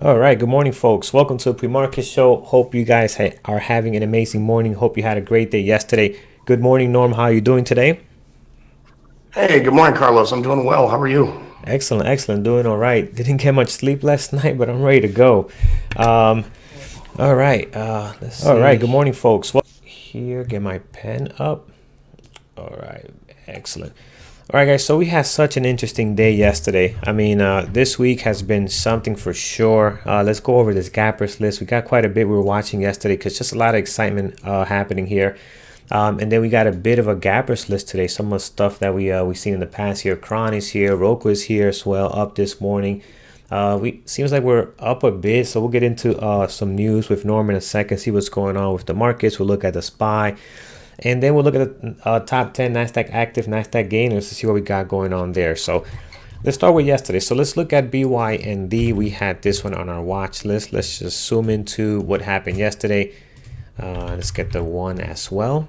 All right, good morning, folks. Welcome to the pre-market show. Hope you guys are having an amazing morning. Hope you had a great day yesterday. Good morning, Norm. How are you doing today? Hey, good morning, Carlos. I'm doing well. How are you? Excellent, excellent. Doing all right. Didn't get much sleep last night, but I'm ready to go. Um, all right. Let's see. All right. Good morning, folks. Well, here, get my pen up. All right. Excellent. All right, guys. So we had such an interesting day yesterday. I mean, this week has been something for sure. Let's go over this gappers list. We got quite a bit we were watching yesterday because just a lot of excitement happening here. And then we got a bit of a gappers list today. Some of the stuff that we seen in the past here. Kron is here. Roku is here as well. Up this morning. We seems like we're up a bit, so we'll get into some news with Norm in a second. See what's going on with the markets. We'll look at the SPY. And then we'll look at the top 10 NASDAQ active, NASDAQ gainers to see what we got going on there. So let's start with yesterday. So let's look at BYND. We had this one on our watch list. Let's just zoom into what happened yesterday. Let's get the one as well.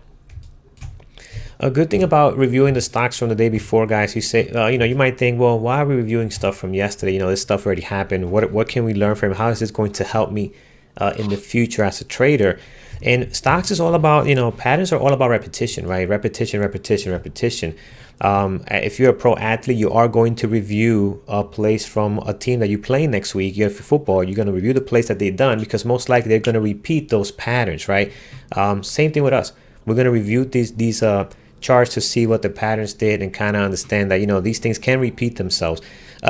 A good thing about reviewing the stocks from the day before, guys, you say, you might think, well, why are we reviewing stuff from yesterday? This stuff already happened. What can we learn from it? How is this going to help me in the future as a trader? And stocks is all about, patterns are all about repetition, right? Repetition, repetition, repetition. If you're a pro athlete, you are going to review plays from a team that you play next week. You have football, you're going to review the plays that they've done because most likely they're going to repeat those patterns, right? Same thing with us. We're going to review these charts to see what the patterns did and kind of understand that, these things can repeat themselves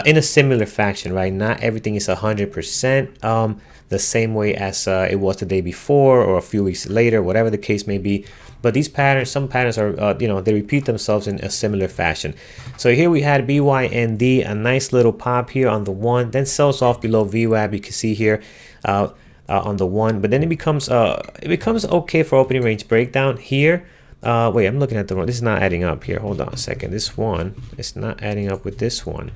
in a similar fashion, right? Not everything is 100% the same way as it was the day before or a few weeks later, whatever the case may be. But these patterns, some patterns are, they repeat themselves in a similar fashion. So here we had BYND, a nice little pop here on the one, then sells off below VWAP. You can see here on the one, but then it becomes okay for opening range breakdown here. Wait, I'm looking at the wrong. This is not adding up here. Hold on a second. This one is not adding up with this one.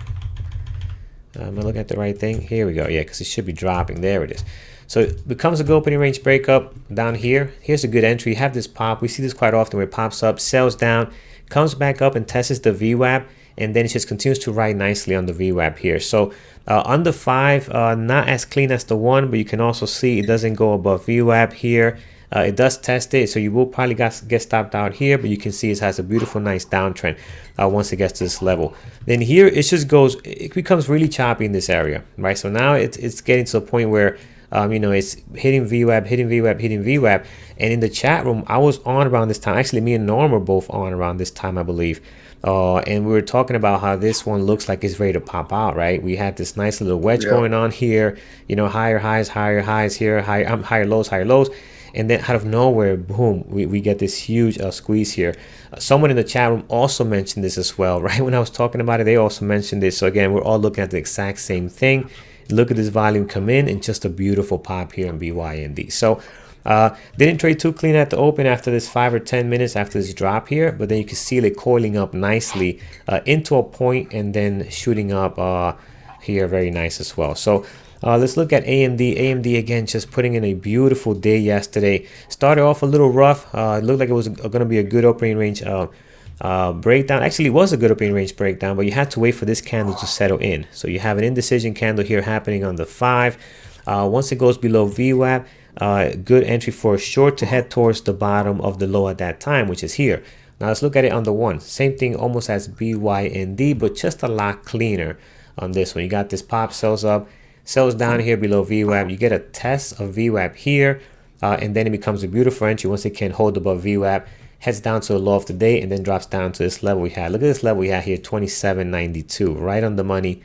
Am I looking at the right thing? Here we go. Yeah, because it should be dropping. There it is. So it becomes a good opening range breakup down here. Here's a good entry. You have this pop. We see this quite often where it pops up, sells down, comes back up and tests the VWAP, and then it just continues to ride nicely on the VWAP here. So on the 5, not as clean as the 1, but you can also see it doesn't go above VWAP here. It does test it, so you will probably get stopped out here, but you can see it has a beautiful, nice downtrend once it gets to this level. Then here, it becomes really choppy in this area, right? So now it's getting to a point where, it's hitting VWAP, hitting VWAP, hitting VWAP. And in the chat room, I was on around this time. Actually, me and Norm were both on around this time, I believe. And we were talking about how this one looks like it's ready to pop out, right? We had this nice little wedge going on here, higher highs here, higher lows. And then out of nowhere, boom, we get this huge squeeze here. Someone in the chat room also mentioned this as well, right? When I was talking about it, they also mentioned this. So again, we're all looking at the exact same thing. Look at this volume come in and just a beautiful pop here in BYND. So didn't trade too clean at the open after this 5 or 10 minutes after this drop here, but then you can see it coiling up nicely into a point and then shooting up here very nice as well. So let's look at AMD. AMD again, just putting in a beautiful day yesterday. Started off a little rough. It looked like it was going to be a good opening range breakdown. Actually, it was a good opening range breakdown, but you had to wait for this candle to settle in. So you have an indecision candle here happening on the 5. Once it goes below VWAP, good entry for a short to head towards the bottom of the low at that time, which is here. Now let's look at it on the 1. Same thing almost as BYND, but just a lot cleaner on this one. You got this pop, sells up, sells down here below VWAP. You get a test of VWAP here, and then it becomes a beautiful entry once it can hold above VWAP, heads down to the low of the day, and then drops down to this level we had. Look at this level we had here, 27.92, right on the money.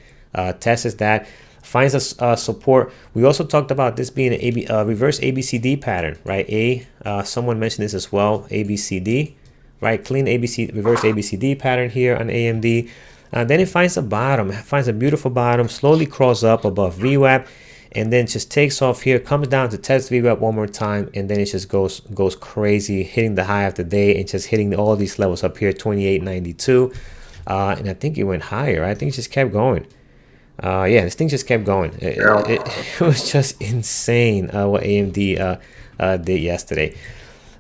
Tests that, finds a support. We also talked about this being a reverse ABCD pattern, right? Someone mentioned this as well, ABCD, right? Clean reverse ABCD pattern here on AMD. Then it finds a bottom, finds a beautiful bottom, slowly crawls up above VWAP, and then just takes off here, comes down to test VWAP one more time, and then it just goes crazy, hitting the high of the day and just hitting all these levels up here, 28.92. And I think it went higher. I think it just kept going. Yeah, this thing just kept going. It was just insane what AMD did yesterday.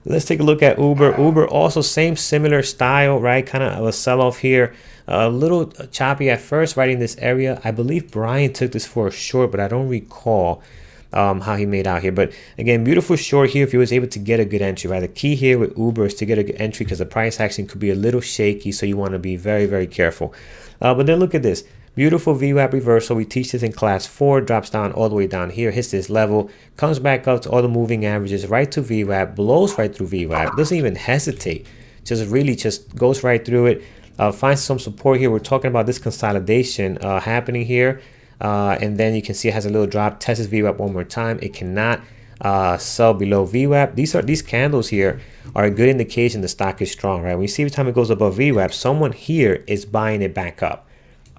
Let's take a look at Uber. Uber also similar style, right? Kind of a sell-off here. A little choppy at first, right in this area. I believe Brian took this for a short, but I don't recall how he made out here. But again, beautiful short here if he was able to get a good entry, right? The key here with Uber is to get a good entry because the price action could be a little shaky, so you want to be very, very careful. But then look at this. Beautiful VWAP reversal. We teach this in class 4. Drops down all the way down here. Hits this level. Comes back up to all the moving averages. Right to VWAP. Blows right through VWAP. Doesn't even hesitate. Just goes right through it. Finds some support here. We're talking about this consolidation happening here. And then you can see it has a little drop. Tests VWAP one more time. It cannot sell below VWAP. These candles here are a good indication the stock is strong, right? When you see every time it goes above VWAP, someone here is buying it back up,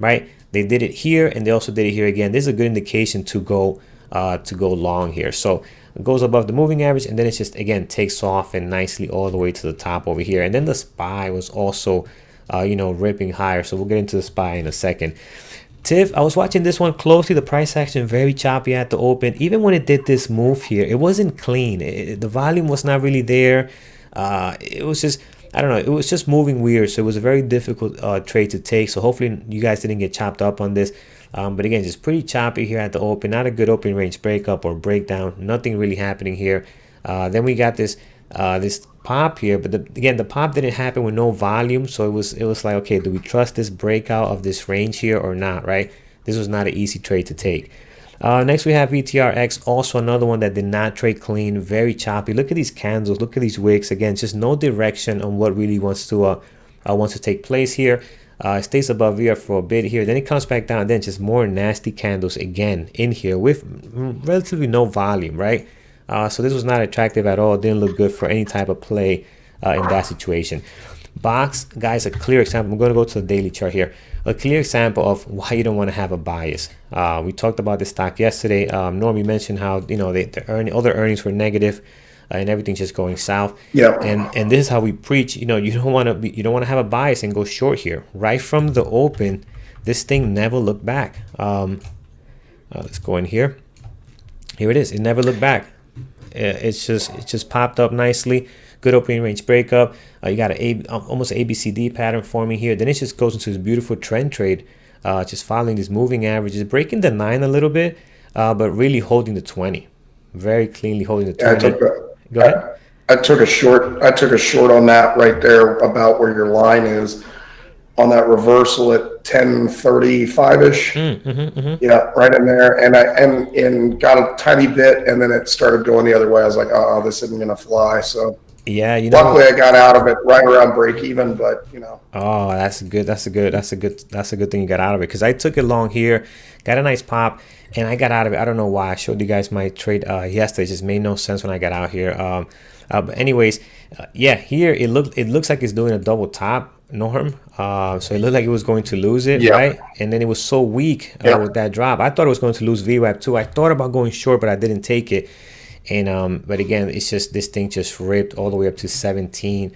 right? They did it here and they also did it here again. This is a good indication to go long here. So it goes above the moving average and then it just again takes off and nicely all the way to the top over here. And then the SPY was also ripping higher. So we'll get into the SPY in a second. TIFF, I was watching this one closely. The price action very choppy at the open. Even when it did this move here, it wasn't clean. The volume was not really there. It was just, I don't know, it was just moving weird. So it was a very difficult trade to take. So hopefully you guys didn't get chopped up on this. But again, just pretty choppy here at the open. Not a good open range breakup or breakdown. Nothing really happening here. Then we got this pop here, but again the pop didn't happen with no volume, so it was like, okay, do we trust this breakout of this range here or not, right? This was not an easy trade to take. Next we have VTRX, also another one that did not trade clean, very choppy. Look at these candles, look at these wicks. Again, just no direction on what really wants to take place here. It stays above here for a bit here, then it comes back down, then just more nasty candles again in here with relatively no volume, right? So this was not attractive at all. It didn't look good for any type of play in that situation. Box, guys, a clear example. I'm going to go to the daily chart here. A clear example of why you don't want to have a bias. We talked about this stock yesterday. Norm, you mentioned how other earnings were negative and everything's just going south. Yeah. And this is how we preach. You don't want to have a bias and go short here. Right from the open, this thing never looked back. Let's go in here. Here it is. It never looked back. It's just popped up nicely. Good opening range breakup. You got almost an ABCD pattern forming here. Then it just goes into this beautiful trend trade, just following these moving averages, breaking the 9 a little bit, but really holding the 20, very cleanly holding the 20. Go ahead. I took a short on that right there, about where your line is on that reversal at 10:35ish. Yeah, right in there. And I got a tiny bit, and then it started going the other way. I was like, oh, this isn't gonna fly. So yeah, luckily I got out of it right around break even. But oh, that's a good thing you got out of it, because I took it long here, got a nice pop, and I got out of it. I don't know why. I showed you guys my trade yesterday. It just made no sense when I got out here. But anyways, yeah, here it looks like it's doing a double top, Norm. So it looked like it was going to lose it, right? And then it was so weak with that drop. I thought it was going to lose VWAP too. I thought about going short, but I didn't take it. And but again, it's just, this thing just ripped all the way up to 17,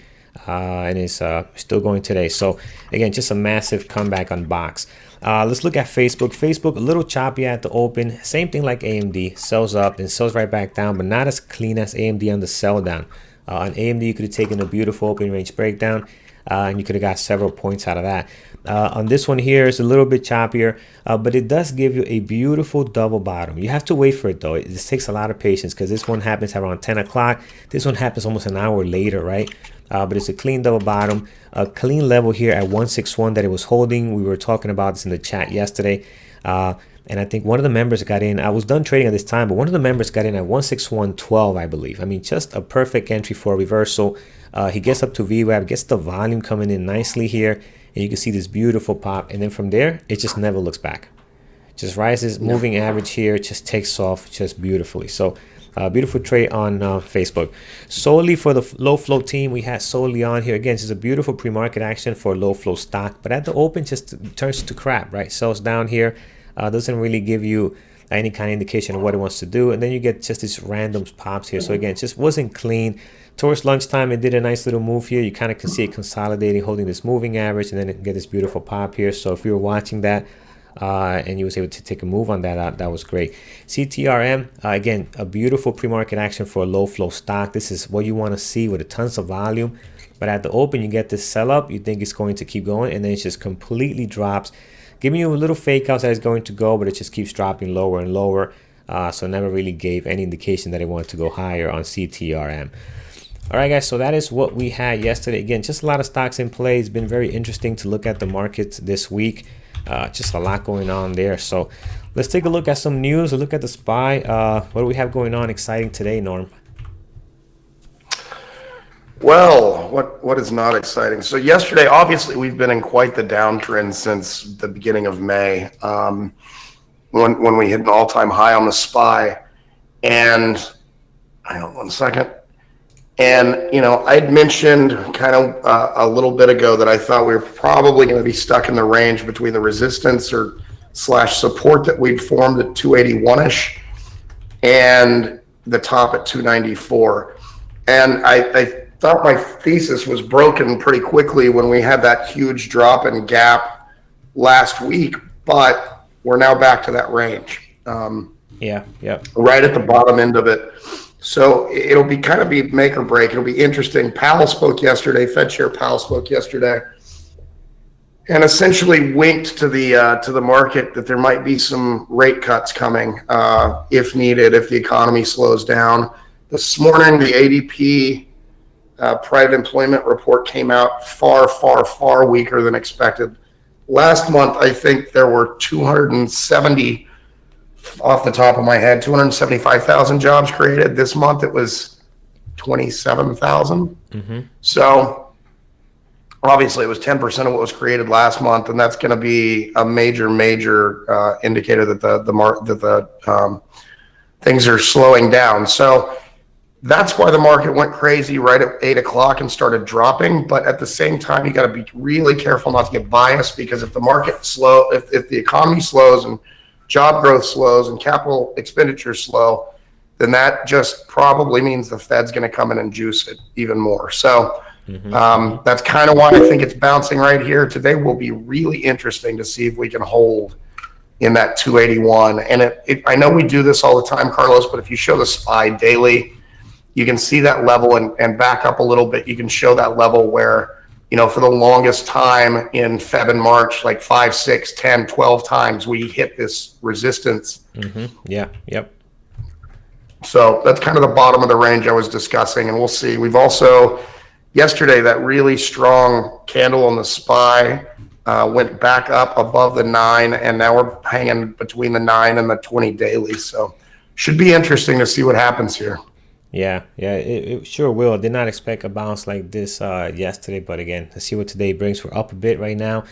and it's still going today. So again, just a massive comeback on Box. Let's look at Facebook. Facebook, a little choppy at the open. Same thing like AMD, sells up and sells right back down, but not as clean as AMD on the sell down. On AMD, you could have taken a beautiful open range breakdown, and you could have got several points out of that. On this one here, it's a little bit choppier, but it does give you a beautiful double bottom. You have to wait for it though. This takes a lot of patience, because this one happens around 10 o'clock. This one happens almost an hour later, right? But it's a clean double bottom, a clean level here at 161 that it was holding. We were talking about this in the chat yesterday. And I think one of the members got in. I was done trading at this time, but one of the members got in at 161.12, I believe. I mean, just a perfect entry for a reversal. He gets up to VWAP, gets the volume coming in nicely here, and you can see this beautiful pop. And then from there, it just never looks back. Just rises, moving average here, just takes off just beautifully. So beautiful trade on Facebook. Solely for the low flow team, we had Solely on here. Again, this is a beautiful pre-market action for low flow stock, but at the open, just turns to crap, right? Sells down here. Doesn't really give you any kind of indication of what it wants to do, and then you get just these random pops here. So again, it just wasn't clean. Towards lunchtime, it did a nice little move here. You kind of can see it consolidating, holding this moving average, and then it can get this beautiful pop here. So if you were watching that, and you was able to take a move on that. That was great. CTRM, again, a beautiful pre-market action for a low flow stock. This is what you want to see with a tons of volume. But at the open, you get this sell up. You think it's going to keep going, and then it just completely drops, giving you a little fake out that it's going to go, but it just keeps dropping lower and lower. So never really gave any indication that it wanted to go higher on CTRM. All right, guys, so that is what we had yesterday. Again, just a lot of stocks in play. It's been very interesting to look at the markets this week. Just a lot going on there. So let's take a look at some news, a look at the SPY. What do we have going on exciting today, Norm? Well, what is not exciting? So yesterday, obviously, we've been in quite the downtrend since the beginning of May, when we hit an all-time high on the SPY. And hang on one second. And I'd mentioned kind of a little bit ago that I thought we were probably going to be stuck in the range between the resistance or slash support that we'd formed at 281-ish and the top at 294. And I thought my thesis was broken pretty quickly when we had that huge drop in gap last week, but we're now back to that range. Yeah. Right at the bottom end of it. So it'll be kind of be make or break. It'll be interesting. Powell spoke yesterday. Fed Chair Powell spoke yesterday, and essentially winked to the market that there might be some rate cuts coming if needed, if the economy slows down. This morning, the ADP private employment report came out far weaker than expected. Last month, I think there were 270, off the top of my head, 275,000 jobs created. This month, it was 27,000. Mm-hmm. So obviously, it was 10% of what was created last month, and that's going to be a major indicator that the things are slowing down. So that's why the market went crazy right at 8 o'clock and started dropping. But at the same time, you got to be really careful not to get biased, because if the market if the economy slows and job growth slows and capital expenditure slow, then that just probably means the Fed's going to come in and juice it even more. So that's kind of why I think it's bouncing right here. Today will be really interesting to see if we can hold in that 281. And I know we do this all the time, Carlos, but if you show the SPY daily, you can see that level and back up a little bit. You can show that level where, for the longest time in Feb and March, like 5, 6, 10, 12 times, we hit this resistance. Mm-hmm. Yeah. Yep. So that's kind of the bottom of the range I was discussing, and we'll see. We've also, yesterday, that really strong candle on the SPY went back up above the 9, and now we're hanging between the 9 and the 20 daily. So should be interesting to see what happens here. Yeah, it sure will. Did not expect a bounce like this yesterday, but again, let's see what today brings. We're up a bit right now,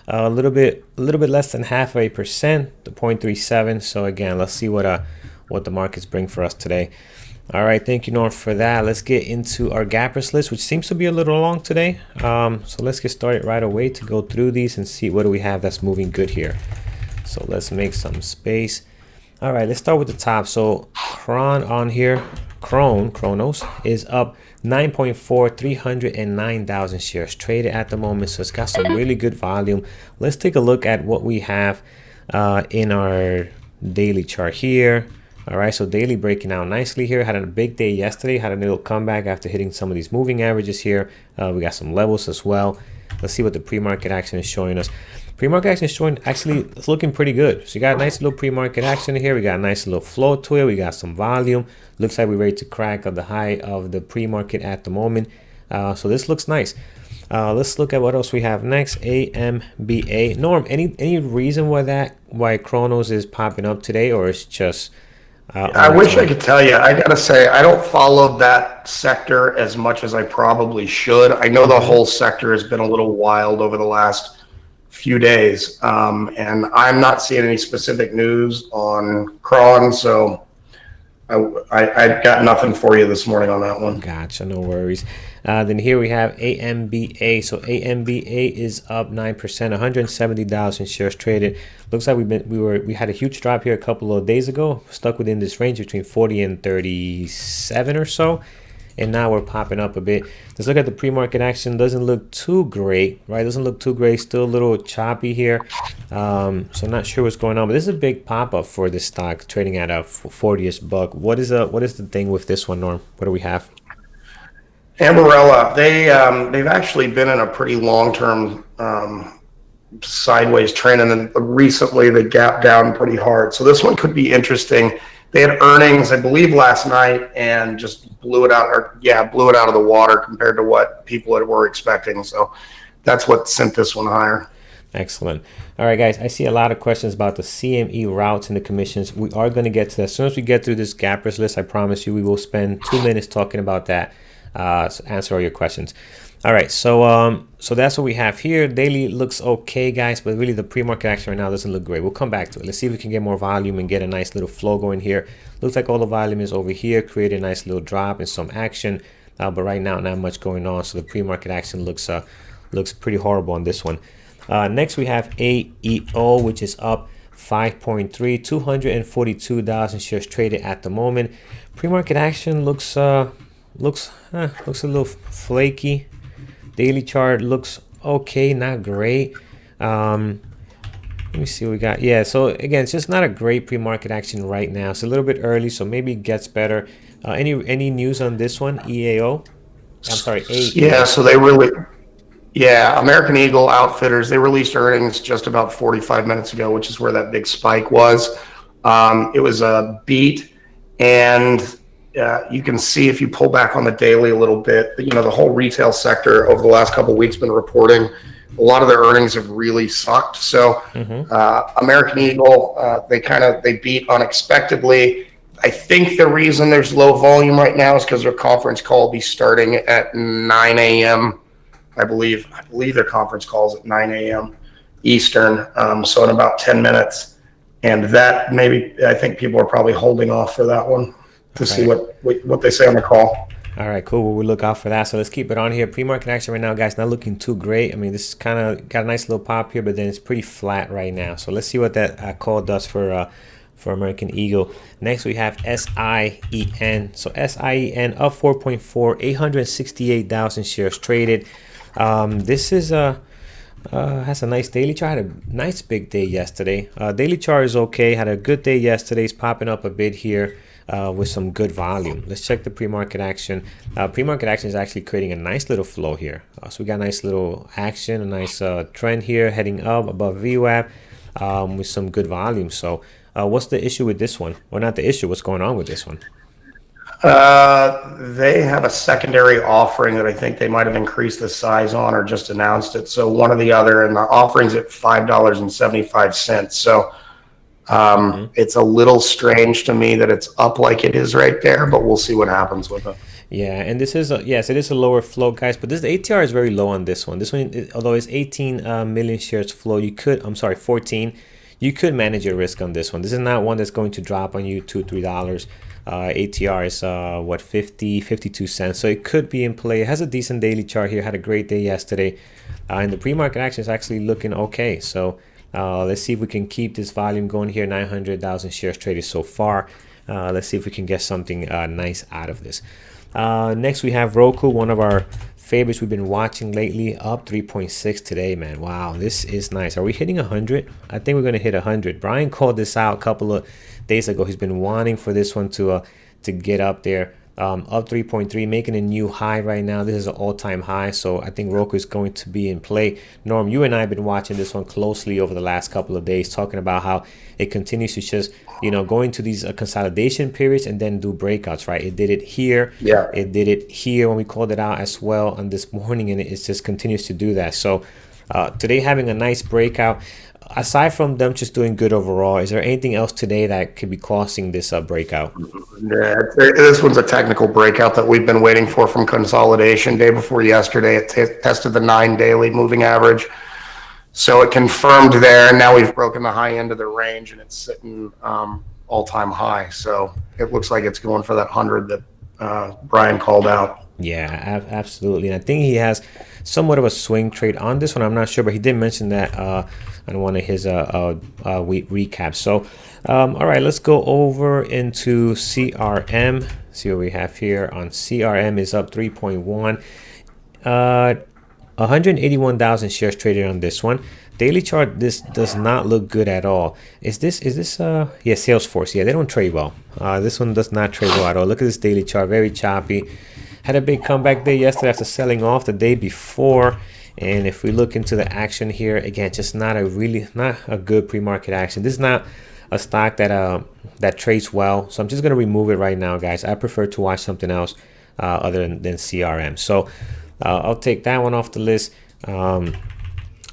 a little bit less than 0.5%, the 0.37. So again, let's see what the markets bring for us today. All right, thank you, Norm, for that. Let's get into our gappers list, which seems to be a little long today. So let's get started right away to go through these and see what do we have that's moving good here. So let's make some space. All right, let's start with the top. So Cronos is up 9.4, 309,000 shares traded at the moment. So it's got some really good volume. Let's take a look at what we have in our daily chart here. All right, so daily breaking out nicely here. Had a big day yesterday, had a little comeback after hitting some of these moving averages here. We got some levels as well. Let's see what the pre-market action is showing us. Pre-market action is showing, actually, it's looking pretty good. So you got a nice little pre-market action here. We got a nice little flow to it. We got some volume. Looks like we're ready to crack the high of the pre-market at the moment. So this looks nice. Let's look at what else we have next. AMBA. Norm, any reason why Cronos is popping up today, or it's just... I wish I could tell you. I gotta say, I don't follow that sector as much as I probably should. I know the whole sector has been a little wild over the last few days, and I'm not seeing any specific news on Cron, so I got nothing for you this morning on that one. Gotcha, no worries. Then here we have AMBA. So AMBA is up 9%, 170,000 shares traded. Looks like we had a huge drop here a couple of days ago, stuck within this range between 40 and 37 or so. and now we're popping up a bit. Let's look at the pre-market action. Doesn't look too great, right? Doesn't look too great. Still a little choppy here. So I'm not sure what's going on, but this is a big pop-up for this stock, trading at a 40ish buck. What is the thing with this one, Norm? What do we have? Ambarella, they've actually been in a pretty long-term sideways trend, and then recently they gapped down pretty hard. So this one could be interesting. They had earnings, I believe, last night, and just blew it out of the water compared to what people were expecting. So that's what sent this one higher. Excellent. All right, guys, I see a lot of questions about the CME routes and the commissions. We are going to get to that. As soon as we get through this gappers list, I promise you we will spend 2 minutes talking about that, answer all your questions. All right, so that's what we have here. Daily looks okay, guys, but really the pre-market action right now doesn't look great. We'll come back to it. Let's see if we can get more volume and get a nice little flow going here. Looks like all the volume is over here, create a nice little drop and some action, but right now not much going on. So the pre-market action looks pretty horrible on this one. Next we have AEO, which is up 5.3, 242,000 shares traded at the moment. Pre-market action looks a little flaky. Daily chart looks okay, not great. Let me see what we got. Yeah, so again, it's just not a great pre-market action right now. It's a little bit early, so maybe it gets better. Any news on this one, EAO? I'm sorry, AEO. Yeah, so American Eagle Outfitters, they released earnings just about 45 minutes ago, which is where that big spike was. It was a beat, and you can see if you pull back on the daily a little bit, the whole retail sector over the last couple of weeks been reporting a lot of their earnings have really sucked. So American Eagle, they beat unexpectedly. I think the reason there's low volume right now is because their conference call will be starting at 9 a.m. I believe their conference call is at 9 a.m. Eastern, so in about 10 minutes. And that I think people are probably holding off for that one to see what they say on the call. All right, cool. Well, we'll look out for that. So let's keep it on here. Pre-market action right now, guys, not looking too great. I mean, this is kind of got a nice little pop here, but then it's pretty flat right now. So let's see what that call does for American Eagle. Next, we have SIEN. So SIEN up 4.4, 868,000 shares traded. This is has a nice daily chart. Had a nice big day yesterday. Daily chart is okay. Had a good day yesterday. It's popping up a bit here. With some good volume. Let's check the pre-market action. Pre-market action is actually creating a nice little flow here. So we got a nice little action, a nice trend here heading up above VWAP with some good volume. So what's the issue with this one? Well, not the issue. What's going on with this one? They have a secondary offering that I think they might have increased the size on or just announced it. So one or the other, and the offering's at $5.75. So it's a little strange to me that it's up like it is right there, but we'll see what happens with it. Yeah, and this is yes, it is a lower flow, guys, but the ATR is very low on this one. This one, although it's 18 million shares flow, 14. You could manage your risk on this one. This is not one that's going to drop on you $2-3. ATR is 52 cents, so it could be in play. It has a decent daily chart here. Had a great day yesterday, and the pre-market action is actually looking okay. So let's see if we can keep this volume going here. 900,000 shares traded so far. Let's see if we can get something nice out of this. Next, we have Roku, one of our favorites we've been watching lately, up 3.6 today, man. Wow, this is nice. Are we hitting 100? I think we're going to hit 100. Brian called this out a couple of days ago. He's been wanting for this one to get up there. Up 3.3, making a new high right now. This is an all-time high, so I think Roku is going to be in play. Norm, you and I have been watching this one closely over the last couple of days, talking about how it continues to just, go into these consolidation periods and then do breakouts, right? It did it here. Yeah. It did it here when we called it out as well on this morning, and it just continues to do that. So today having a nice breakout. Aside from them just doing good overall, is there anything else today that could be causing this breakout? Yeah, this one's a technical breakout that we've been waiting for from consolidation. Day before yesterday, it tested the 9 daily moving average. So it confirmed there, and now we've broken the high end of the range, and it's sitting all-time high. So it looks like it's going for that 100 that Brian called out. Yeah, absolutely. And I think he has somewhat of a swing trade on this one. I'm not sure, but he did mention that on one of his week recaps. So, all right, let's go over into CRM. See what we have here on CRM is up 3.1. 181,000 shares traded on this one. Daily chart, this does not look good at all. Is this yeah, Salesforce? Yeah, they don't trade well. This one does not trade well at all. Look at this daily chart, very choppy. Had a big comeback day yesterday after selling off the day before. And if we look into the action here, again, just not a good pre-market action. This is not a stock that that trades well. So I'm just gonna remove it right now, guys. I prefer to watch something else other than CRM. So I'll take that one off the list.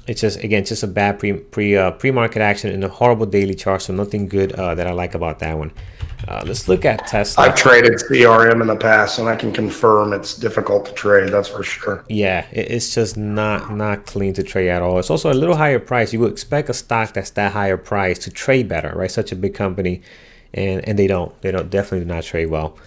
It's just a bad pre-market action and a horrible daily chart. So nothing good that I like about that one. Let's look at Tesla. I've traded CRM in the past, and I can confirm it's difficult to trade. That's for sure. Yeah, it's just not clean to trade at all. It's also a little higher price. You would expect a stock that's that higher price to trade better, right? Such a big company, and they don't. They definitely do not trade well.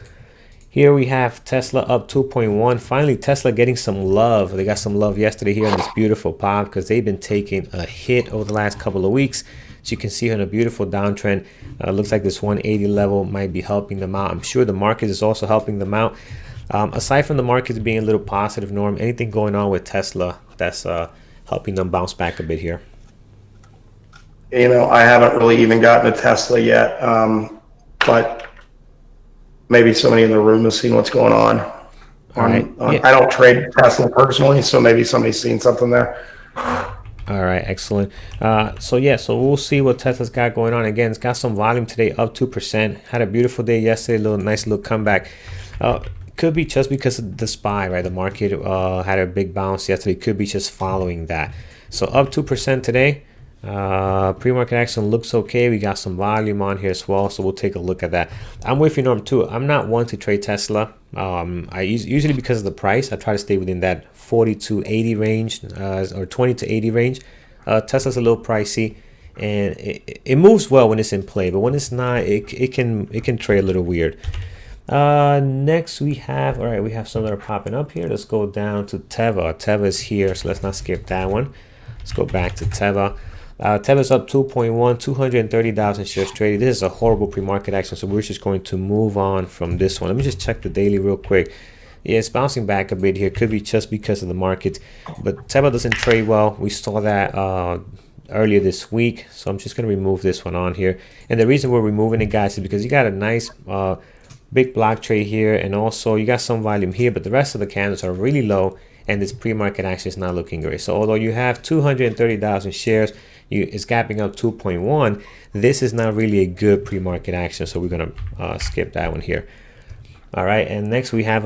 Here we have Tesla up 2.1. Finally, Tesla getting some love. They got some love yesterday here in this beautiful pop because they've been taking a hit over the last couple of weeks. So you can see here in a beautiful downtrend. Looks like this 180 level might be helping them out. I'm sure the market is also helping them out. Aside from the markets being a little positive, Norm, anything going on with Tesla that's helping them bounce back a bit here? You know, I haven't really even gotten to Tesla yet, but maybe somebody in the room has seen what's going on. Yeah. I don't trade Tesla personally, so maybe somebody's seen something there. All right, excellent. So we'll see what Tesla's got going on. Again, it's got some volume today, up 2%. Had a beautiful day yesterday, nice little comeback. Could be just because of the SPY, right? The market had a big bounce yesterday. Could be just following that. So up 2% today. Pre-market action looks okay. We got some volume on here as well, so we'll take a look at that. I'm with you, Norm, too. I'm not one to trade Tesla. I usually because of the price, I try to stay within that 40 to 80 range, or 20 to 80 range. Tesla's a little pricey, and it moves well when it's in play, but when it's not, it can trade a little weird. Next we have, all right, we have some that are popping up here. Let's go down to Teva. Teva is here, so let's not skip that one. Let's go back to Teva. Teva's up 2.1, 230,000 shares traded. This is a horrible pre-market action, so we're just going to move on from this one. Let me just check the daily real quick. Yeah, it's bouncing back a bit here. Could be just because of the market, but Teva doesn't trade well. We saw that earlier this week, so I'm just going to remove this one on here. And the reason we're removing it, guys, is because you got a nice big block trade here, and also you got some volume here, but the rest of the candles are really low, and this pre-market action is not looking great. So although you have 230,000 shares, it's gapping up 2.1. This is not really a good pre-market action, so we're gonna skip that one here. All right, and next we have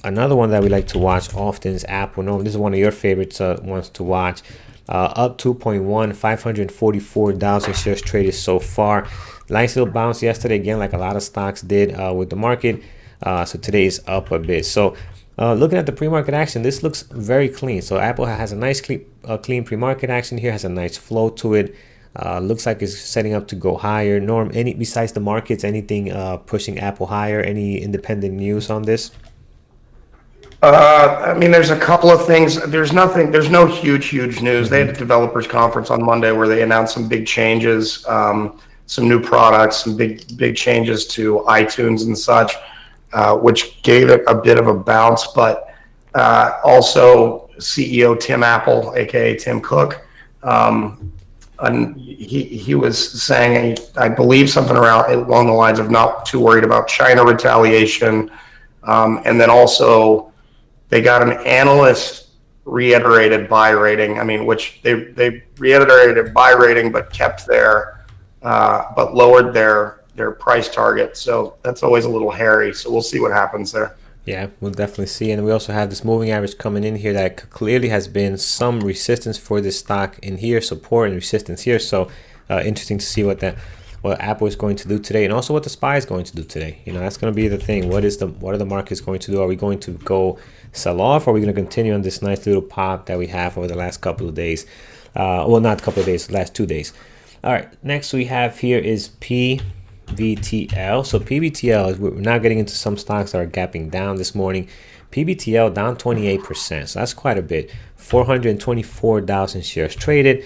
another one that we like to watch often is Apple. No, this is one of your favorites ones to watch. Up 2.1, 544,000 shares traded so far. Nice little bounce yesterday, again, like a lot of stocks did with the market. So today is up a bit. So looking at the pre-market action, this looks very clean. So Apple has a nice clean pre-market action here, has a nice flow to it. Looks like it's setting up to go higher. Norm, besides the markets, anything pushing Apple higher? Any independent news on this? I mean, there's a couple of things. There's no huge news. They had a developers conference on Monday where they announced some big changes, some new products, some big changes to iTunes and such, which gave it a bit of a bounce. But also CEO Tim Apple, aka Tim Cook, and he was saying, I believe, something along the lines of not too worried about China retaliation, and then also they got an analyst reiterated buy rating. I mean, which they reiterated buy rating, but kept but lowered their price target. So that's always a little hairy. So we'll see what happens there. Yeah, we'll definitely see. And we also have this moving average coming in here that clearly has been some resistance for this stock in here, support and resistance here. So interesting to see what Apple is going to do today, and also what the SPY is going to do today. You know, that's going to be the thing. What are the markets going to do? Are we going to go sell off, or are we going to continue on this nice little pop that we have over the last couple of days? Well, not a couple of days, the last 2 days. All right, next we have here is PBTL. So PBTL is, we're now getting into some stocks that are gapping down this morning. PBTL down 28%, so that's quite a bit. 424,000 shares traded.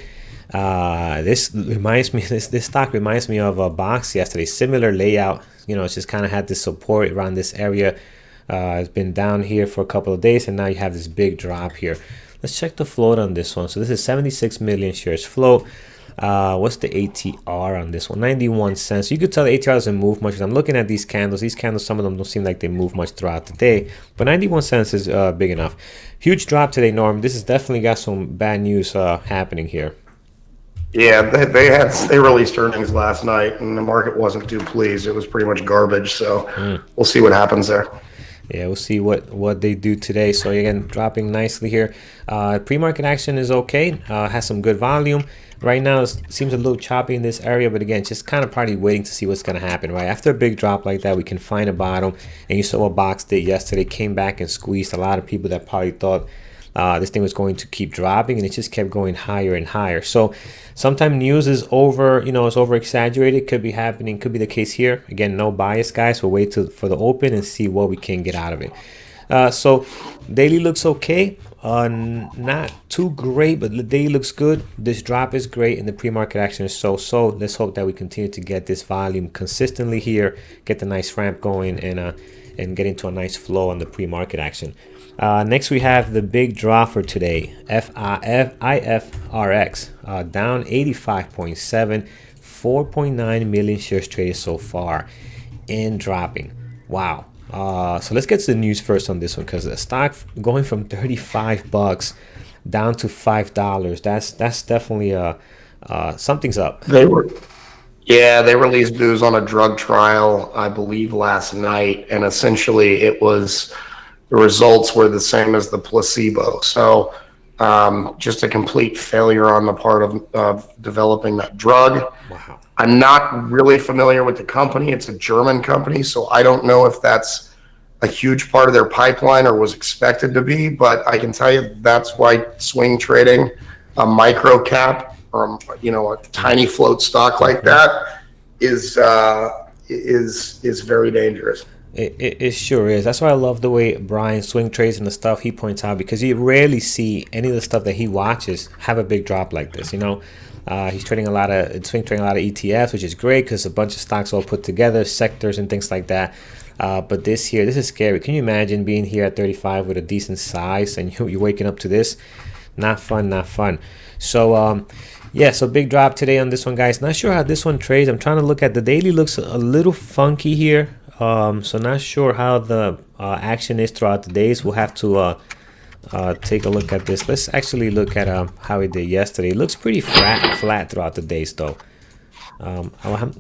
This reminds me, this stock reminds me of a box yesterday. Similar layout. It's just kind of had this support around this area. It's been down here for a couple of days, and now you have this big drop here. Let's check the float on this one. So this is 76 million shares float. What's the ATR on this one? 91 cents. You could tell the ATR doesn't move much. I'm looking at these candles. These candles, some of them don't seem like they move much throughout the day, but 91 cents is big enough. Huge drop today, Norm. This has definitely got some bad news happening here. Yeah, they released earnings last night, and the market wasn't too pleased. It was pretty much garbage. So we'll see what happens there. Yeah, we'll see what they do today. So again, dropping nicely here. Pre-market action is okay. Has some good volume. Right now, it seems a little choppy in this area, but again, just kind of probably waiting to see what's going to happen, right? After a big drop like that, we can find a bottom. And you saw what Box did yesterday, came back and squeezed a lot of people that probably thought this thing was going to keep dropping, and it just kept going higher and higher. So sometimes news is over, it's over exaggerated. Could be happening, could be the case here. Again, no bias, guys. We'll wait for the open and see what we can get out of it. So daily looks okay. Not too great, but the daily looks good. This drop is great, and the pre-market action is so. Let's hope that we continue to get this volume consistently here, get the nice ramp going, and get into a nice flow on the pre-market action. Next, we have the big drop for today, IFRX, down 85.7, 4.9 million shares traded so far, and dropping. Wow. So let's get to the news first on this one, because the stock going from 35 bucks down to $5. That's definitely something's up. They released news on a drug trial, I believe, last night, and essentially the results were the same as the placebo. So just a complete failure on the part of developing that drug. Wow. I'm not really familiar with the company. It's a German company, so I don't know if that's a huge part of their pipeline or was expected to be, but I can tell you that's why swing trading, a micro cap, or a tiny float stock like that is very dangerous. It sure is. That's why I love the way Brian swing trades and the stuff he points out, because you rarely see any of the stuff that he watches have a big drop like this. He's trading a lot of ETFs, which is great because a bunch of stocks all put together, sectors and things like that. But this is scary. Can you imagine being here at 35 with a decent size and you're waking up to this? Not fun. So so big drop today on this one, guys. Not sure how this one trades. I'm trying to look at the daily. Looks a little funky here. So not sure how the action is throughout the days. We'll have to take a look at this. Let's actually look at how it did yesterday. It looks pretty flat throughout the days, though. I'm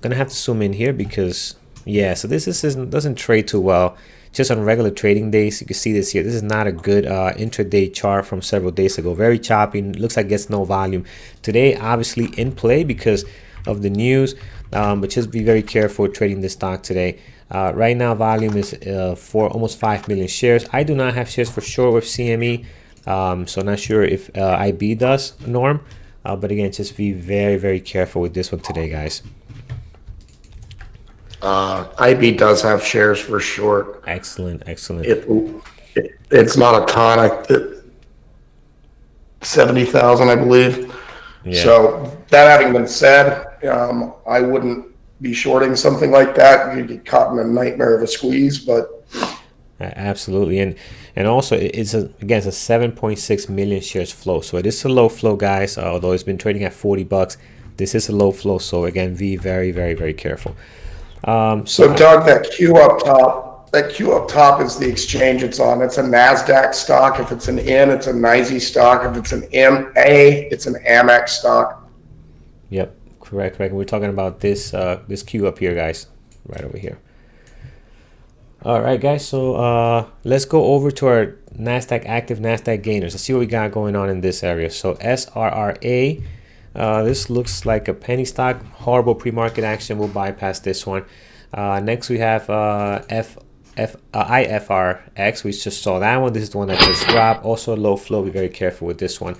gonna have to zoom in here because so this doesn't trade too well. Just on regular trading days, you can see this here. This is not a good intraday chart from several days ago. Very choppy. Looks like it gets no volume today. Obviously in play because of the news, but just be very careful trading this stock today. Right now, volume is for almost 5 million shares. I do not have shares for sure with CME, so not sure if IB does, Norm. But again, just be very, very careful with this one today, guys. IB does have shares for short. Excellent. It's not a ton. 70,000, I believe. Yeah. So that having been said, I wouldn't be shorting something like that. You'd get caught in a nightmare of a squeeze, but absolutely. And also it's a 7.6 million shares flow, so it is a low flow, guys. Although it's been trading at 40 bucks, this is a low flow, so again, be very, very, very careful. So Doug, that Q up top is the exchange it's on. It's a NASDAQ stock. If it's an N, it's a NYSE stock. If it's an MA, it's an Amex stock. Yep. Correct. We're talking about this Q up here, guys, right over here. All right, guys. So let's go over to our NASDAQ active NASDAQ gainers. Let's see what we got going on in this area. So SRRA, this looks like a penny stock. Horrible pre-market action. We'll bypass this one. Next, we have IFRX. We just saw that one. This is the one that just dropped. Also a low flow. Be very careful with this one.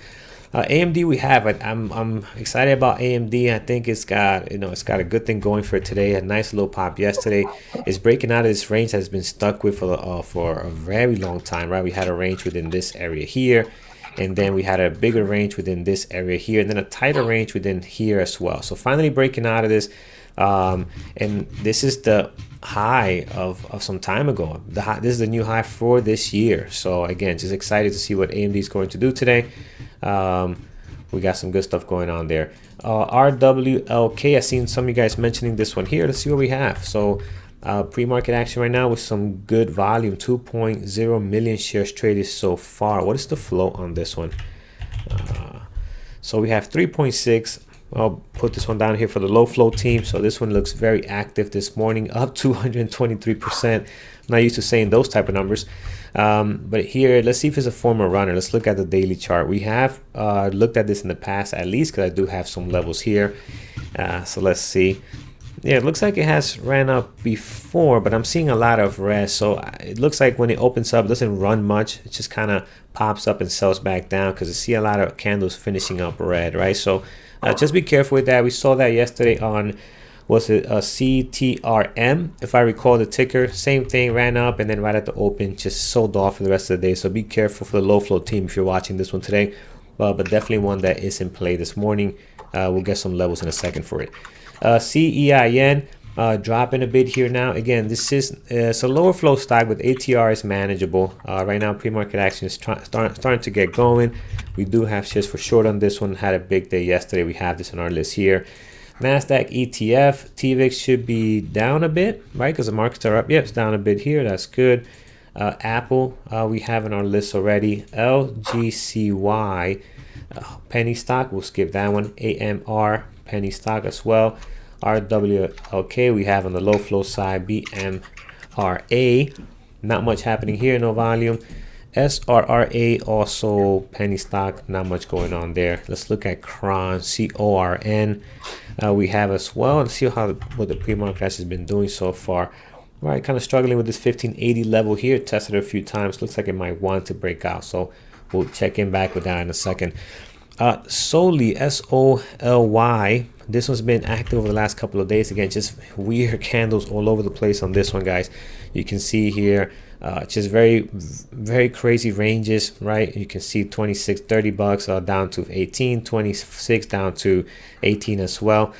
AMD, we have it. I'm excited about AMD. I think it's got a good thing going for it today. A nice low pop yesterday. It's breaking out of this range that has been stuck with for a very long time, right? We had a range within this area here, and then we had a bigger range within this area here, and then a tighter range within here as well. So finally breaking out of this, and this is the high of some time ago. This is the new high for this year. So again, just excited to see what AMD is going to do today. We got some good stuff going on there. RWLK, I've seen some of you guys mentioning this one here. Let's see what we have. So pre-market action right now with some good volume, 2.0 million shares traded so far. What is the flow on this one? So we have 3.6. I'll put this one down here for the low flow team. So this one looks very active this morning, up 223%. I'm not used to saying those type of numbers. But here, let's see if it's a former runner. Let's look at the daily chart. We have looked at this in the past, at least, because I do have some levels here. So let's see. Yeah, it looks like it has ran up before, but I'm seeing a lot of red. So it looks like when it opens up, it doesn't run much. It just kind of pops up and sells back down because I see a lot of candles finishing up red, right? So just be careful with that. We saw that yesterday on, was it a CTRM? If I recall the ticker, same thing, ran up and then right at the open, just sold off for the rest of the day. So be careful for the low flow team if you're watching this one today. But definitely one that is in play this morning. We'll get some levels in a second for it. CEIN dropping a bit here now. Again, this is it's a lower flow stock, but ATR is manageable. Right now, pre-market action is starting to get going. We do have shares for short on this one. Had a big day yesterday. We have this on our list here. NASDAQ ETF, TVIX should be down a bit, right? Because the markets are up. Yep, it's down a bit here. That's good. Apple, we have on our list already. LGCY, penny stock. We'll skip that one. AMR, penny stock as well. RWLK, we have on the low flow side. BMRA, not much happening here, no volume. SRRA, also penny stock, not much going on there. Let's look at CRON, CORN. We have as well. Let's see what the pre-market has been doing so far. All right, kind of struggling with this 1580 level here. Tested it a few times. Looks like it might want to break out. So we'll check in back with that in a second. Soly, SOLY. This one's been active over the last couple of days. Again, just weird candles all over the place on this one, guys. You can see here, just very crazy ranges, right? You can see 26, 30 bucks down to 18, 26 down to 18 as well.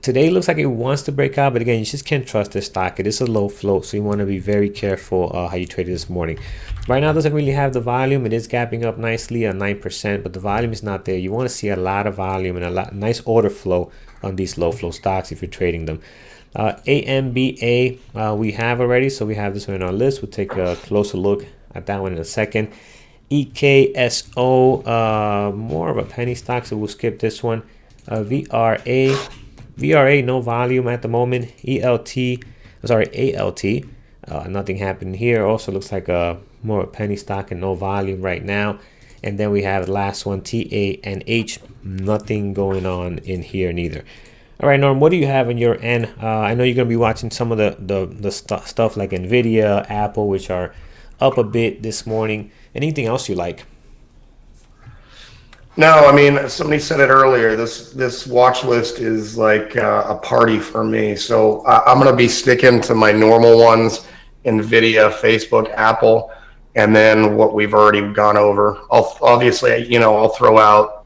Today looks like it wants to break out, but again, you just can't trust this stock. It is a low float, so you want to be very careful how you trade it this morning. Right now, it doesn't really have the volume. It is gapping up nicely at 9%, but the volume is not there. You want to see a lot of volume and a nice order flow on these low flow stocks if you're trading them. AMBA, we have already, so we have this one on our list. We'll take a closer look at that one in a second. EKSO, more of a penny stock, so we'll skip this one. VRA, no volume at the moment. ALT, nothing happening here. Also looks like a more penny stock and no volume right now. And then we have the last one, TANH, nothing going on in here neither. All right, Norm, what do you have in your end? I know you're going to be watching some of the stuff like NVIDIA, Apple, which are up a bit this morning. Anything else you like? No, I mean, somebody said it earlier. This watch list is like a party for me. So I'm going to be sticking to my normal ones: NVIDIA, Facebook, Apple, and then what we've already gone over. I'll throw out,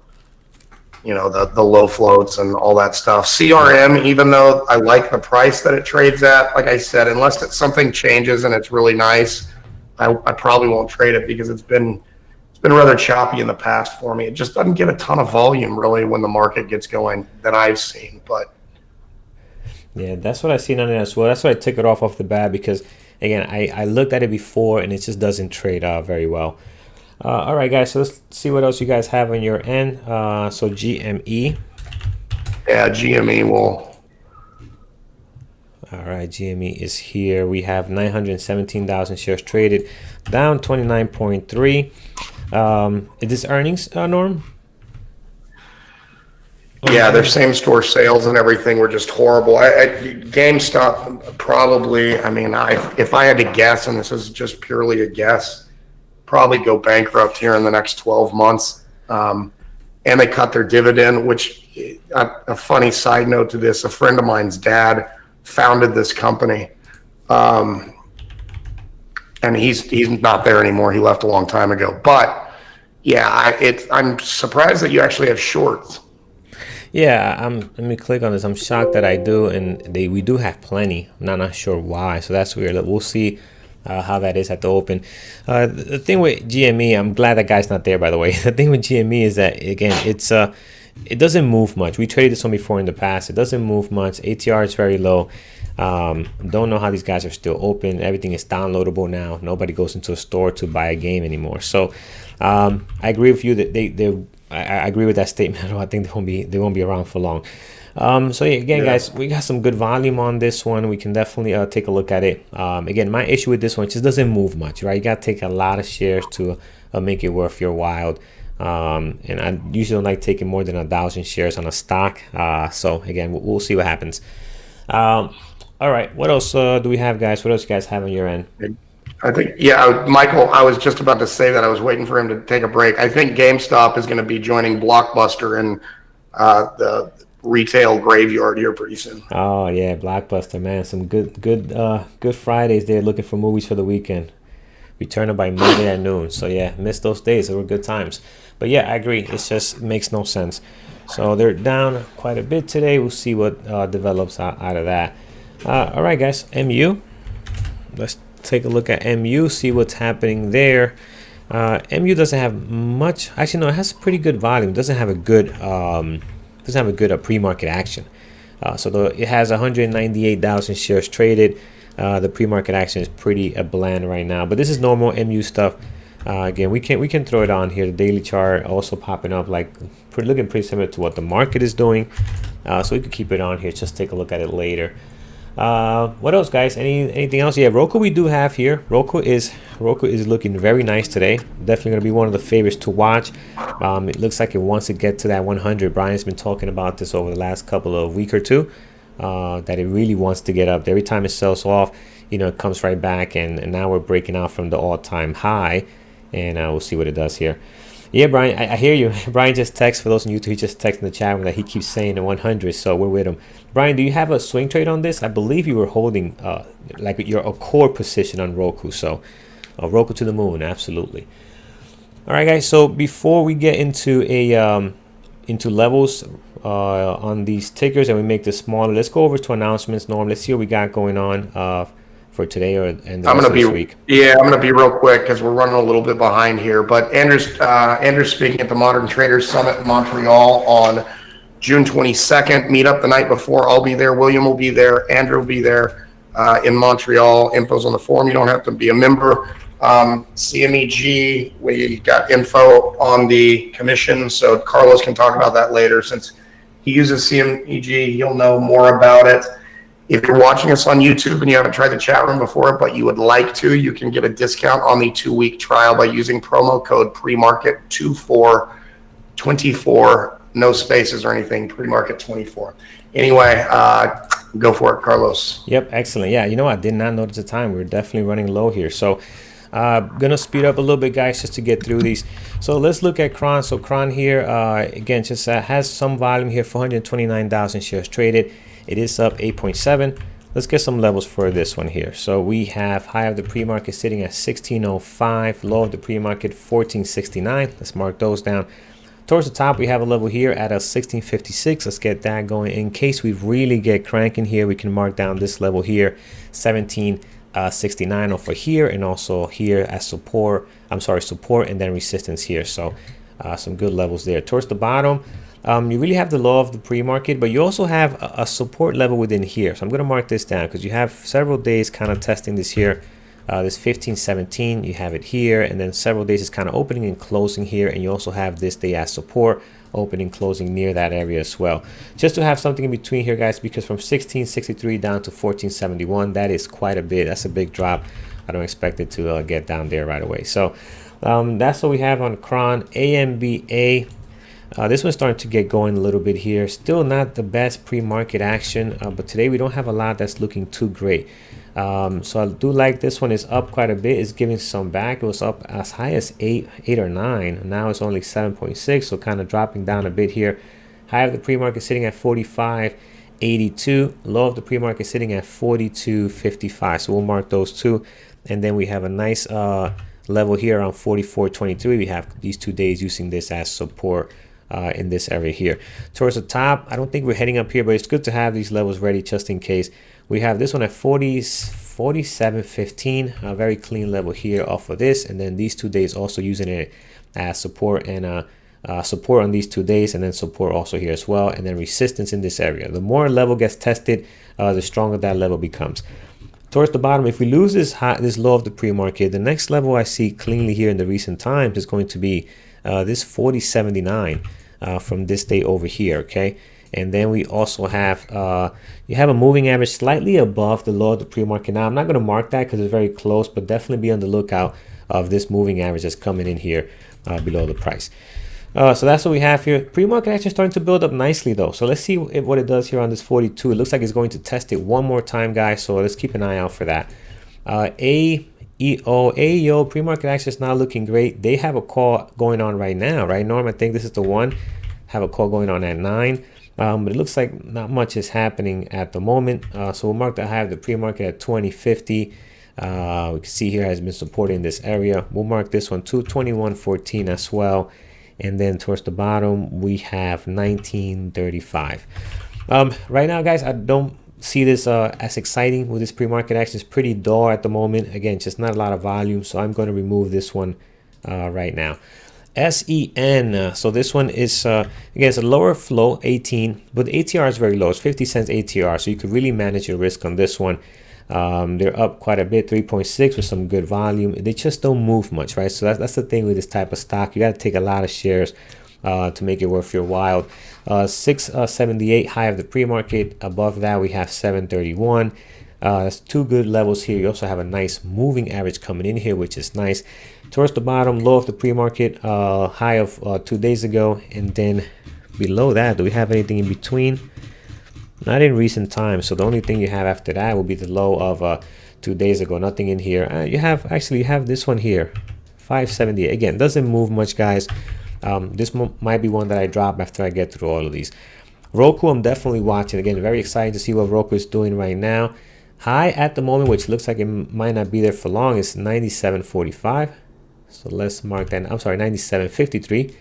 the low floats and all that stuff. CRM, even though I like the price that it trades at, like I said, unless something changes and it's really nice, I probably won't trade it because it's been rather choppy in the past for me. It just doesn't get a ton of volume really when the market gets going that I've seen. But yeah, that's what I've seen on it as well. That's why I took it off the bat because, again, I looked at it before and it just doesn't trade very well. All right, guys, so let's see what else you guys have on your end. So GME. Yeah, GME will. All right, GME is here. We have 917,000 shares traded, down 29.3. Is this earnings, Norm? Yeah, their same store sales and everything were just horrible. GameStop probably, if I had to guess, and this is just purely a guess, probably go bankrupt here in the next 12 months. And they cut their dividend, which, a funny side note to this, a friend of mine's dad founded this company. And he's not there anymore. He left a long time ago. But Yeah, I'm surprised that you actually have shorts. Yeah, let me click on this. I'm shocked that I do, and we do have plenty. I'm not sure why, so that's weird. We'll see how that is at the open. The thing with GME, I'm glad that guy's not there, by the way. The thing with GME is that, again, it doesn't move much. We traded this one before in the past. It doesn't move much. ATR is very low. Don't know how these guys are still open. Everything is downloadable now. Nobody goes into a store to buy a game anymore. So I agree with you that I agree with that statement. I think they won't be around for long. So yeah, again, guys, we got some good volume on this one. We can definitely take a look at it. Again, my issue with this one just doesn't move much, right? You got to take a lot of shares to make it worth your while. And I usually don't like taking more than 1,000 shares on a stock. So again, we'll see what happens. All right, what else do we have, guys? What else you guys have on your end? I think, yeah, Michael, I was just about to say that. I was waiting for him to take a break. I think GameStop is going to be joining Blockbuster in the retail graveyard here pretty soon. Oh yeah, Blockbuster, man. Some good Fridays there looking for movies for the weekend. Returning by Monday at noon. So yeah, missed those days. They were good times. But yeah, I agree. It just makes no sense. So they're down quite a bit today. We'll see what develops out of that. All right, guys. MU. Let's take a look at MU. See what's happening there. MU doesn't have much. Actually, no, it has pretty good volume. It doesn't have a good pre-market action. So it has 198,000 shares traded. The pre-market action is pretty bland right now, but this is normal MU stuff. Again, we can throw it on here. The daily chart also popping up, like looking pretty similar to what the market is doing. So we could keep it on here. Just take a look at it later. What else, guys? Anything else? Yeah, Roku we do have here. Roku is looking very nice today. Definitely gonna be one of the favorites to watch. It looks like it wants to get to that 100. Brian's been talking about this over the last couple of week or two. That it really wants to get up. Every time it sells off, it comes right back, and now we're breaking out from the all-time high, and we'll see what it does here. Yeah, Brian, I hear you. Brian just texted, for those on YouTube, he just texted in the chat room that he keeps saying the 100, so we're with him. Brian, do you have a swing trade on this? I believe you were holding like a core position on Roku, so Roku to the moon, absolutely. All right, guys, so before we get into into levels on these tickers and we make this smaller, let's go over to announcements. Norm, let's see what we got going on for today and the rest of this week. Yeah, I'm gonna be real quick because we're running a little bit behind here. But Andrew's speaking at the Modern Traders Summit in Montreal on June 22nd. Meet up the night before. I'll be there. William will be there. Andrew will be there in Montreal. Info's on the forum. You don't have to be a member. CMEG, we got info on the commission, so Carlos can talk about that later. Since he uses CMEG, he'll know more about it. If you're watching us on YouTube and you haven't tried the chat room before, but you would like to, you can get a discount on the 2-week trial by using promo code premarket24, no spaces or anything, premarket24. Anyway, go for it, Carlos. Yep, excellent. Yeah, I did not notice the time. We're definitely running low here. So gonna speed up a little bit, guys, just to get through these. So let's look at Cron. So Cron here, again, just has some volume here, 429,000 shares traded. It is up 8.7. Let's get some levels for this one here. So we have high of the pre-market sitting at 1605, low of the pre-market 1469. Let's mark those down. Towards the top, we have a level here at a 1656. Let's get that going. In case we really get cranking here, we can mark down this level here, 1769 over here, and also here as support and then resistance here. So some good levels there. Towards the bottom, you really have the low of the pre-market, but you also have a support level within here. So I'm going to mark this down because you have several days kind of testing this here. This 1517, you have it here, and then several days is kind of opening and closing here, and you also have this day as support, opening, closing near that area as well. Just to have something in between here, guys, because from 1663 down to 1471, that is quite a bit. That's a big drop. I don't expect it to get down there right away. So that's what we have on Cron. AMBA. This one's starting to get going a little bit here. Still not the best pre-market action, but today we don't have a lot that's looking too great. So I do like this one. Is up quite a bit. It's giving some back. It was up as high as 8 or 9. Now it's only 7.6, so kind of dropping down a bit here. High of the pre-market sitting at 45.82. Low of the pre-market sitting at 42.55. So we'll mark those two, and then we have a nice level here around 44.23. We have these 2 days using this as support in this area here. Towards the top, I don't think we're heading up here, but it's good to have these levels ready just in case. We have this one at 47.15, a very clean level here off of this, and then these 2 days also using it as support and support on these 2 days, and then support also here as well, and then resistance in this area. The more a level gets tested, the stronger that level becomes. Towards the bottom, if we lose this low of the pre-market, the next level I see cleanly here in the recent times is going to be this 40.79 from this day over here, okay? And then we also have you have a moving average slightly above the low of the pre-market. Now I'm not going to mark that because it's very close, but definitely be on the lookout of this moving average that's coming in here below the price. So that's what we have here. Pre-market actually starting to build up nicely though. So let's see what it does here on this 42. It looks like it's going to test it one more time, guys. So let's keep an eye out for that. AEO pre-market action is not looking great. They have a call going on right now, right, Norm? I think this is the one. Have a call going on at 9. But it looks like not much is happening at the moment. So we'll mark the high of the pre-market at 20.50. We can see here has been supporting this area. We'll mark this one to 21.14 as well. And then towards the bottom, we have 19.35. Right now, guys, I don't see this as exciting with this pre-market action. It's pretty dull at the moment. Again, just not a lot of volume. So I'm going to remove this one right now. SEN, so this one is again, it's a lower flow, 18, but the ATR is very low. It's 50 cents ATR, so you could really manage your risk on this one. They're up quite a bit, 3.6 with some good volume. They just don't move much, right? So that's the thing with this type of stock. You got to take a lot of shares to make it worth your while. 678 high of the pre-market. Above that, we have 731. That's 2 good levels here. You also have a nice moving average coming in here, which is nice. Towards the bottom, low of the pre-market, high of 2 days ago, and then below that, do we have anything in between? Not in recent times. So the only thing you have after that will be the low of 2 days ago. Nothing in here. You have this one here, 578. Again, doesn't move much, guys. This might be one that I drop after I get through all of these. Roku, I'm definitely watching. Again, very excited to see what Roku is doing right now. High at the moment, which looks like it might not be there for long, is 97.45. So let's mark that. I'm sorry, 97.53.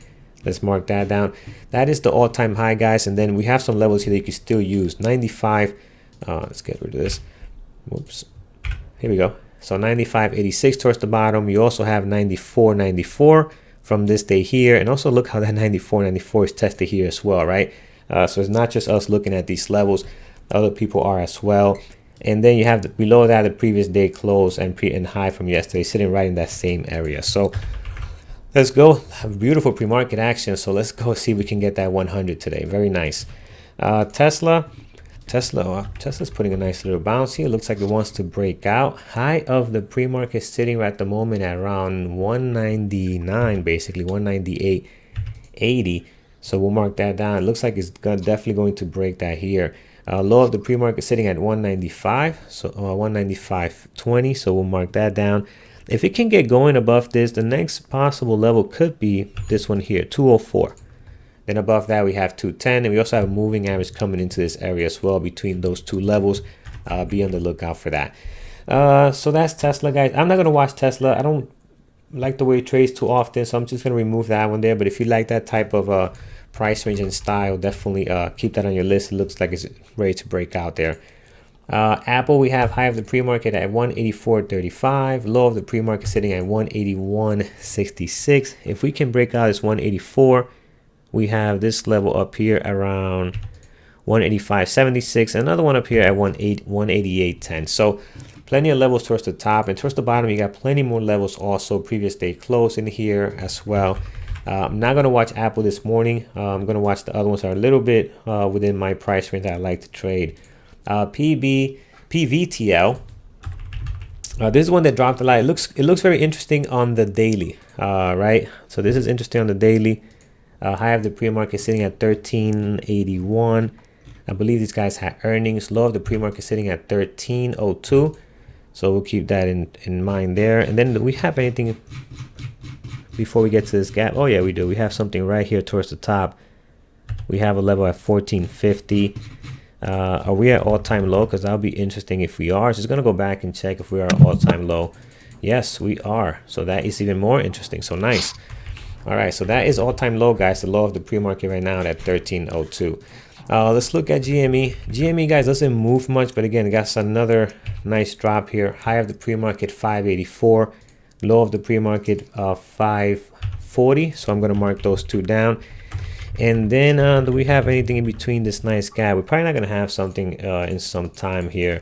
Let's mark that down. That is the all-time high, guys. And then we have some levels here that you can still use. 95. Let's get rid of this. Whoops. Here we go. So 95.86 towards the bottom. You also have 94.94 from this day here. And also look how that 94.94 is tested here as well, right? So it's not just us looking at these levels. Other people are as well. And then you have below that the previous day close and high from yesterday sitting right in that same area. So let's go. Have beautiful pre-market action. So let's go see if we can get that 100 today. Very nice. Tesla's putting a nice little bounce here. Looks like it wants to break out. High of the pre-market sitting right at the moment at around 199, basically 198.80. So we'll mark that down. It looks like it's definitely going to break that here. Low of the pre-market sitting at 195, so 195.20. So we'll mark that down. If it can get going above this, the next possible level could be this one here, 204. Then above that we have 210, and we also have a moving average coming into this area as well between those two levels. Be on the lookout for that. So that's Tesla, guys. I'm not gonna watch Tesla. I don't like the way it trades too often, so I'm just gonna remove that one there. But if you like that type of price range and style, definitely keep that on your list. It looks like it's ready to break out there. Apple, we have high of the pre-market at 184.35, low of the pre-market sitting at 181.66. If we can break out this 184, we have this level up here around 185.76, another one up here at 188.10. So plenty of levels towards the top, and towards the bottom you got plenty more levels also. Previous day close in here as well. I'm not going to watch Apple this morning. I'm going to watch the other ones that are a little bit within my price range that I like to trade. PVTL. This is one that dropped a lot. It looks very interesting on the daily, right? So this is interesting on the daily. High of the pre-market sitting at 13.81. I believe these guys had earnings. Low of the pre-market sitting at 13.02. So we'll keep that in mind there. And then do we have anything before we get to this gap? Oh yeah, we do. We have something right here towards the top. We have a level at 14.50. Are we at all-time low? Because that'll be interesting if we are. Just gonna go back and check if we are at all-time low. Yes, we are. So that is even more interesting. So nice. All right, so that is all-time low, guys. The low of the pre-market right now at 1302. Let's look at GME. GME, guys, doesn't move much, but again, it got another nice drop here. High of the pre-market 584, low of the pre-market 540. So I'm gonna mark those two down. And then do we have anything in between this nice gap? We're probably not gonna have something in some time here.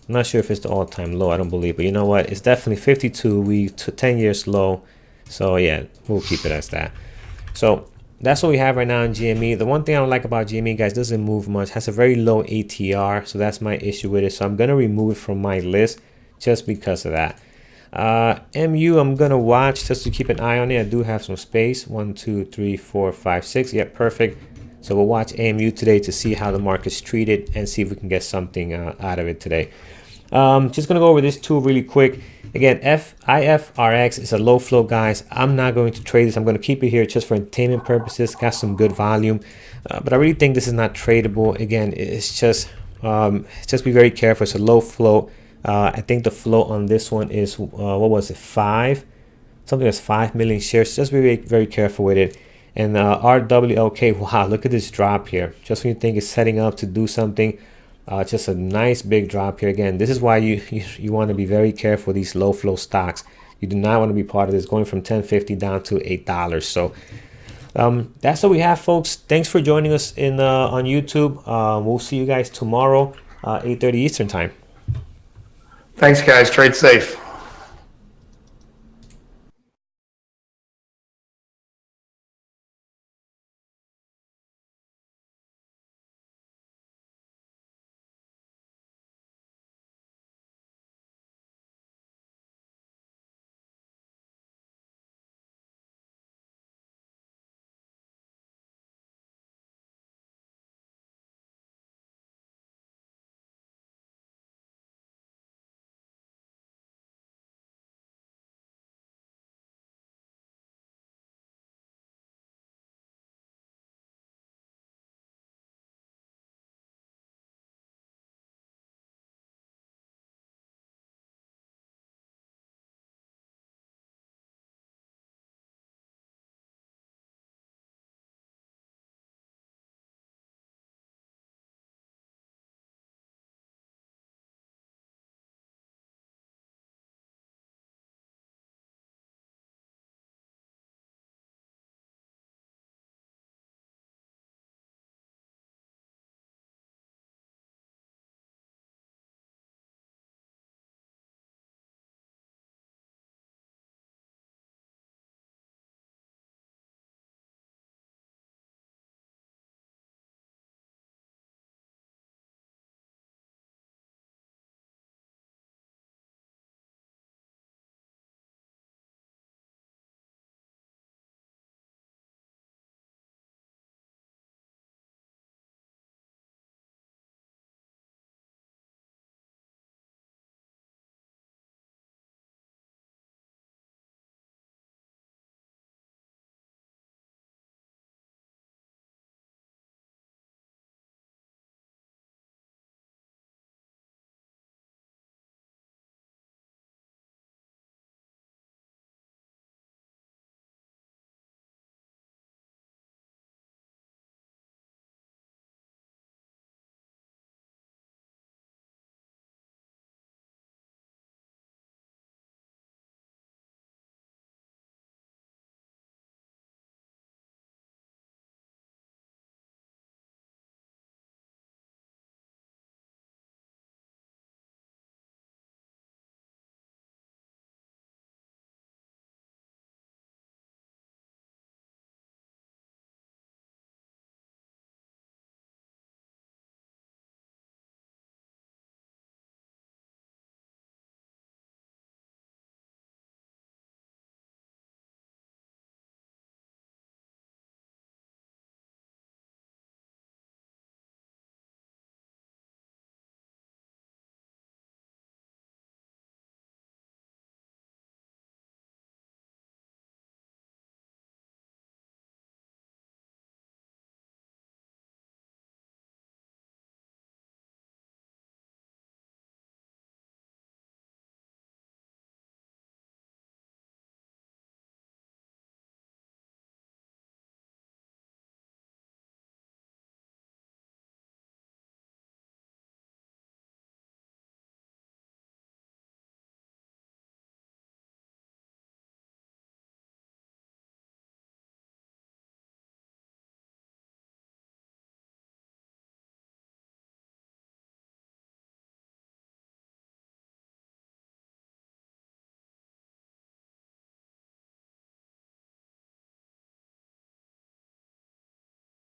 I'm not sure if it's the all-time low. I don't believe, but you know what? It's definitely 52 week to 10 years low. So yeah, we'll keep it as that. So that's what we have right now in GME. The one thing I don't like about GME, guys, doesn't move much, has a very low ATR, so that's my issue with it. So I'm gonna remove it from my list just because of that. MU, I'm gonna watch just to keep an eye on it. I do have some space. 1, 2, 3, 4, 5, 6. Yep, perfect. So we'll watch AMU today to see how the market's treated and see if we can get something out of it today. Just gonna go over this tool really quick. Again, IFRX is a low flow, guys. I'm not going to trade this. I'm going to keep it here just for entertainment purposes. Got some good volume, but I really think this is not tradable. Again, it's just be very careful. It's a low flow. I think the flow on this one is what was it, 5? Something that's 5 million shares. Just be very, very careful with it. And RWLK, wow, look at this drop here. Just when you think it's setting up to do something. Just a nice big drop here. Again, this is why you want to be very careful with these low flow stocks. You do not want to be part of this, going from $10.50 down to $8. So that's what we have, folks. Thanks for joining us on YouTube. We'll see you guys tomorrow, 8:30 Eastern time. Thanks, guys. Trade safe.